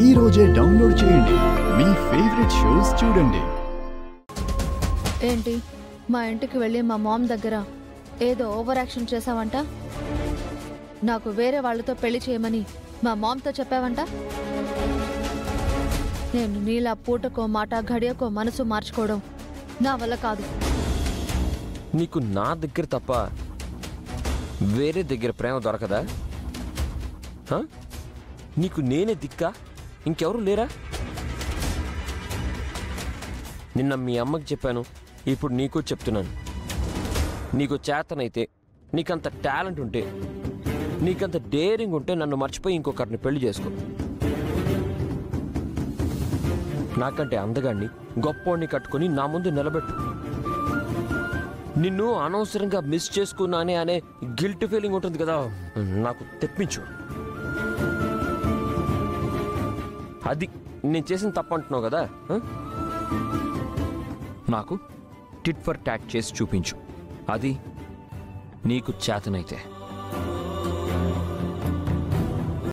ఈ రోజే డౌన్లోడ్ చేయండి. మీ ఫేవరెట్ షోస్ చూడండి. ఏంటి మా ఇంటికి వెళ్ళి మా మామ్ దగ్గర ఏదో ఓవర్ యాక్షన్ చేసావంట? నాకు వేరే వాళ్ళతో పెళ్లి చేయమని మా మామ్తో చెప్పావంట? నేను నీలా పూటకో మాట ఘడియకో మనసు మార్చుకోవడం నా వల్ల కాదు. నీకు నా దగ్గర తప్ప వేరే దగ్గర ప్రేమ దొరకదా? నీకు నేనే దిక్కా? ఇంకెవరు లేరా? నిన్న మీ అమ్మకి చెప్పాను, ఇప్పుడు నీకు చెప్తున్నాను. నీకు చేతనైతే, నీకంత టాలెంట్ ఉంటే, నీకంత డేరింగ్ ఉంటే నన్ను మర్చిపోయి ఇంకొకరిని పెళ్లి చేసుకో. నాకంటే అందగాన్ని గొప్పోడిని కట్టుకుని నా ముందు నిలబెట్టు. నిన్ను అనవసరంగా మిస్ చేసుకున్నానే అనే గిల్ట్ ఫీలింగ్ ఉంటుంది కదా, నాకు తెప్పించు. అది నేను చేసిన తప్పు అంటున్నావు కదా. నాకు టిట్ ఫర్ టాట్ చేసి చూపించు. అది నీకు చేతనైతే.